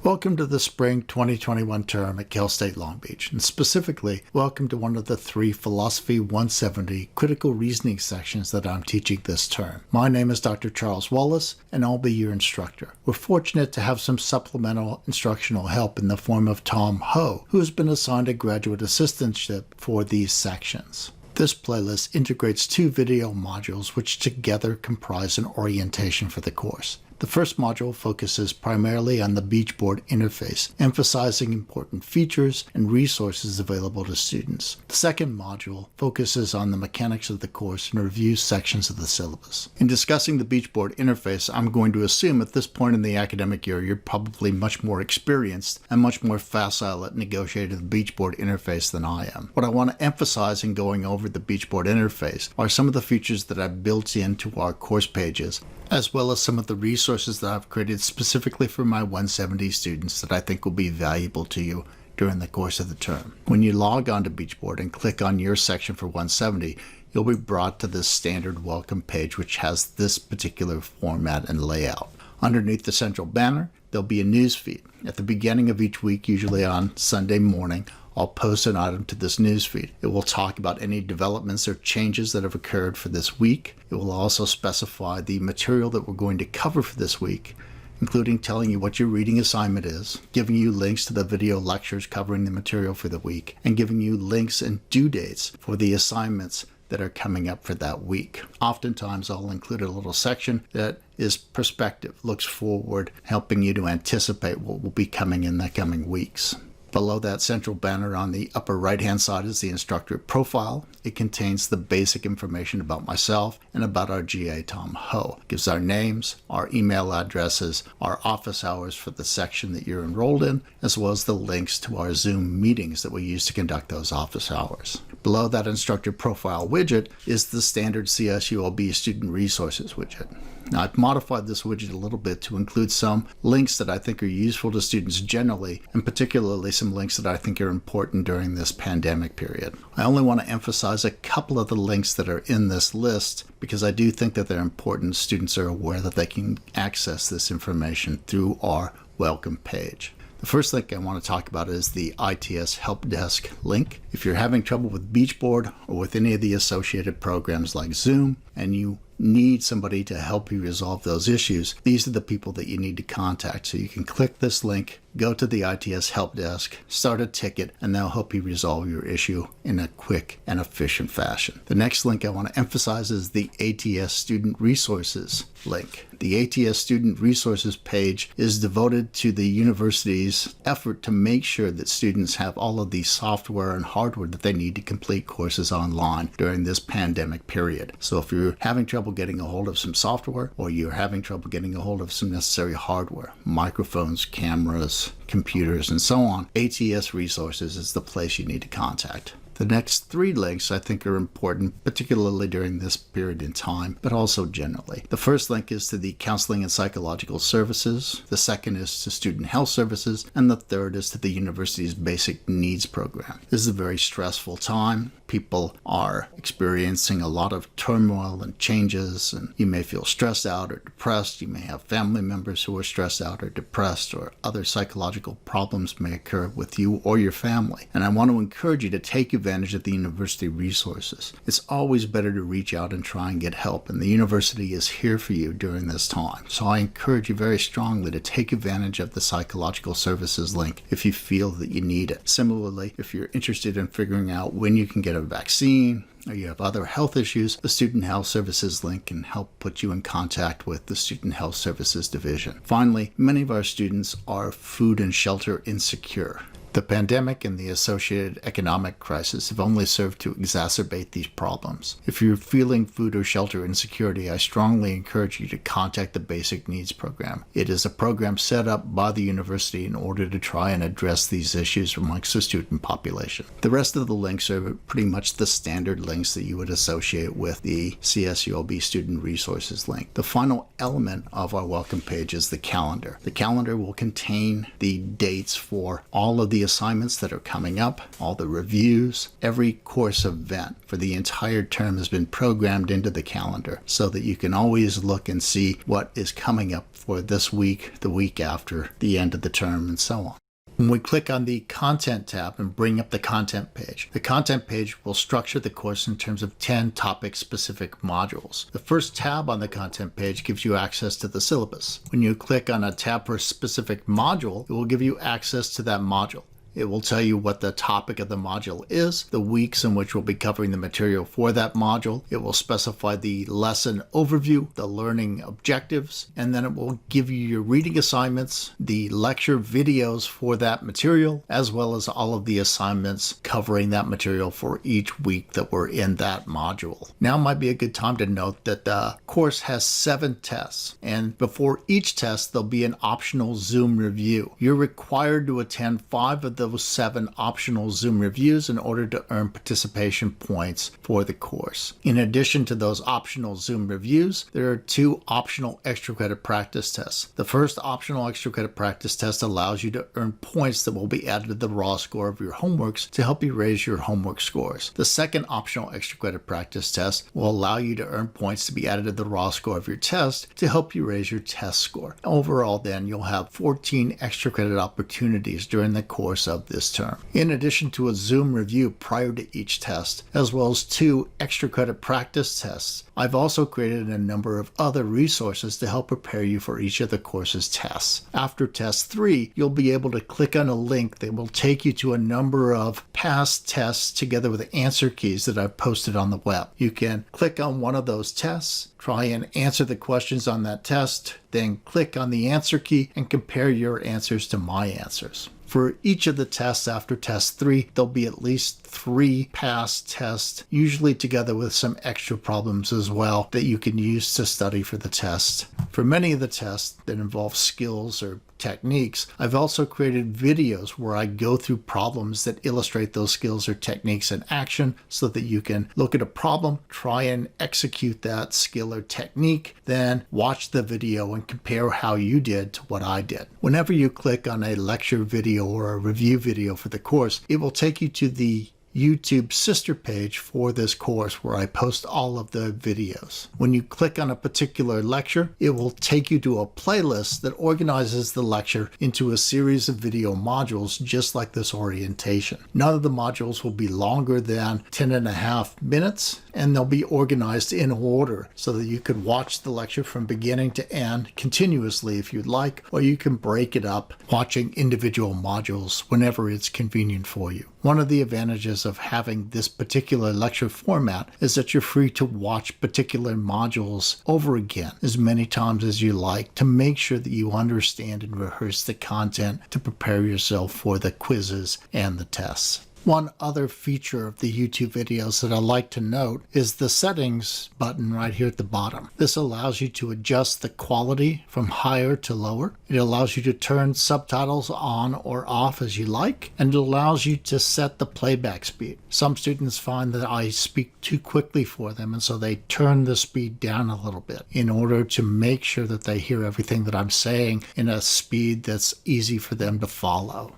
Welcome to the spring 2021 term at Cal State Long Beach, and specifically, welcome to one of the 3 Philosophy 170 critical reasoning sections that I'm teaching this term. My name is Dr. Charles Wallace, and I'll be your instructor. We're fortunate to have some supplemental instructional help in the form of Tom Ho, who has been assigned a graduate assistantship for these sections. This playlist integrates 2 video modules which together comprise an orientation for the course. The first module focuses primarily on the Beachboard interface, emphasizing important features and resources available to students. The second module focuses on the mechanics of the course and reviews sections of the syllabus. In discussing the Beachboard interface, I'm going to assume at this point in the academic year you're probably much more experienced and much more facile at negotiating the Beachboard interface than I am. What I want to emphasize in going over the Beachboard interface are some of the features that I've built into our course pages, as well as some of the resources that I've created specifically for my 170 students that I think will be valuable to you during the course of the term. When you log on to Beachboard and click on your section for 170, you'll be brought to this standard welcome page which has this particular format and layout. Underneath the central banner, there'll be a news feed. At the beginning of each week, usually on Sunday morning, I'll post an item to this newsfeed. It will talk about any developments or changes that have occurred for this week. It will also specify the material that we're going to cover for this week, including telling you what your reading assignment is, giving you links to the video lectures covering the material for the week, and giving you links and due dates for the assignments that are coming up for that week. Oftentimes, I'll include a little section that is perspective, looks forward, helping you to anticipate what will be coming in the coming weeks. Below that central banner on the upper right-hand side is the instructor profile. It contains the basic information about myself and about our GA, Tom Ho. It gives our names, our email addresses, our office hours for the section that you're enrolled in, as well as the links to our Zoom meetings that we use to conduct those office hours. Below that instructor profile widget is the standard CSULB student resources widget. Now, I've modified this widget a little bit to include some links that I think are useful to students generally, and particularly some links that I think are important during this pandemic period. I only want to emphasize a couple of the links that are in this list because I do think that they're important. Students are aware that they can access this information through our welcome page. The first link I want to talk about is the ITS Help Desk link. If you're having trouble with Beachboard or with any of the associated programs like Zoom and you need somebody to help you resolve those issues, these are the people that you need to contact. So you can click this link, go to the ITS Help Desk, start a ticket, and they'll help you resolve your issue in a quick and efficient fashion. The next link I want to emphasize is the ATS Student Resources link. The ATS Student Resources page is devoted to the university's effort to make sure that students have all of the software and hardware that they need to complete courses online during this pandemic period. So if you're having trouble getting a hold of some software, or you're having trouble getting a hold of some necessary hardware, microphones, cameras, computers, and so on, ATS Resources is the place you need to contact. The next 3 links I think are important, particularly during this period in time, but also generally. The first link is to the Counseling and Psychological Services, the second is to Student Health Services, and the third is to the university's Basic Needs Program. This is a very stressful time. People are experiencing a lot of turmoil and changes, and you may feel stressed out or depressed. You may have family members who are stressed out or depressed, or other psychological problems may occur with you or your family. And I want to encourage you to take advantage of the university resources. It's always better to reach out and try and get help, and the university is here for you during this time. So I encourage you very strongly to take advantage of the Psychological Services link if you feel that you need it. Similarly, if you're interested in figuring out when you can get a vaccine, or you have other health issues, the Student Health Services link can help put you in contact with the Student Health Services Division. Finally, many of our students are food and shelter insecure. The pandemic and the associated economic crisis have only served to exacerbate these problems. If you're feeling food or shelter insecurity, I strongly encourage you to contact the Basic Needs Program. It is a program set up by the university in order to try and address these issues amongst the student population. The rest of the links are pretty much the standard links that you would associate with the CSULB Student Resources link. The final element of our welcome page is the calendar. The calendar will contain the dates for all of the the assignments that are coming up, all the reviews, every course event for the entire term has been programmed into the calendar so that you can always look and see what is coming up for this week, the week after, the end of the term, and so on. When we click on the Content tab and bring up the Content page, the Content page will structure the course in terms of 10 topic-specific modules. The first tab on the Content page gives you access to the syllabus. When you click on a tab for a specific module, it will give you access to that module. It will tell you what the topic of the module is, the weeks in which we'll be covering the material for that module. It will specify the lesson overview, the learning objectives, and then it will give you your reading assignments, the lecture videos for that material, as well as all of the assignments covering that material for each week that we're in that module. Now might be a good time to note that the course has 7 tests, and before each test there'll be an optional Zoom review. You're required to attend 5 of those 7 optional Zoom reviews in order to earn participation points for the course. In addition to those optional Zoom reviews, there are 2 optional extra credit practice tests. The first optional extra credit practice test allows you to earn points that will be added to the raw score of your homeworks to help you raise your homework scores. The second optional extra credit practice test will allow you to earn points to be added to the raw score of your test to help you raise your test score. Overall, then, you'll have 14 extra credit opportunities during the course of this term. In addition to a Zoom review prior to each test, as well as 2 extra credit practice tests, I've also created a number of other resources to help prepare you for each of the course's tests. After test 3, you'll be able to click on a link that will take you to a number of past tests together with answer keys that I've posted on the web. You can click on one of those tests, try and answer the questions on that test, then click on the answer key and compare your answers to my answers. For each of the tests after test 3, there'll be at least 3 past tests, usually together with some extra problems as well that you can use to study for the test. For many of the tests that involve skills or techniques, I've also created videos where I go through problems that illustrate those skills or techniques in action so that you can look at a problem, try and execute that skill or technique, then watch the video and compare how you did to what I did. Whenever you click on a lecture video or a review video for the course, it will take you to the YouTube sister page for this course where I post all of the videos. When you click on a particular lecture, it will take you to a playlist that organizes the lecture into a series of video modules just like this orientation. None of the modules will be longer than 10.5 minutes, and they'll be organized in order so that you could watch the lecture from beginning to end continuously if you'd like, or you can break it up watching individual modules whenever it's convenient for you. One of the advantages of having this particular lecture format is that you're free to watch particular modules over again as many times as you like to make sure that you understand and rehearse the content to prepare yourself for the quizzes and the tests. One other feature of the YouTube videos that I like to note is the settings button right here at the bottom. This allows you to adjust the quality from higher to lower. It allows you to turn subtitles on or off as you like, and it allows you to set the playback speed. Some students find that I speak too quickly for them, and so they turn the speed down a little bit in order to make sure that they hear everything that I'm saying in a speed that's easy for them to follow.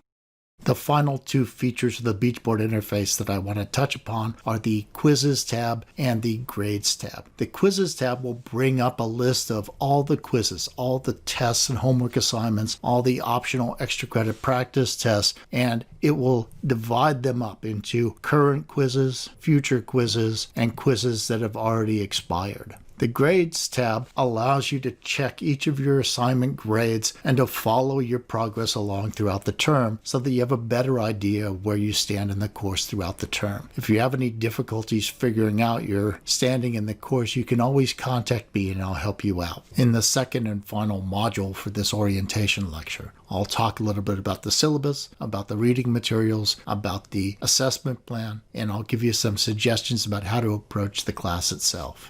The final 2 features of the Beachboard interface that I want to touch upon are the Quizzes tab and the Grades tab. The Quizzes tab will bring up a list of all the quizzes, all the tests and homework assignments, all the optional extra credit practice tests, and it will divide them up into current quizzes, future quizzes, and quizzes that have already expired. The Grades tab allows you to check each of your assignment grades and to follow your progress along throughout the term so that you have a better idea of where you stand in the course throughout the term. If you have any difficulties figuring out your standing in the course, you can always contact me and I'll help you out. In the second and final module for this orientation lecture, I'll talk a little bit about the syllabus, about the reading materials, about the assessment plan, and I'll give you some suggestions about how to approach the class itself.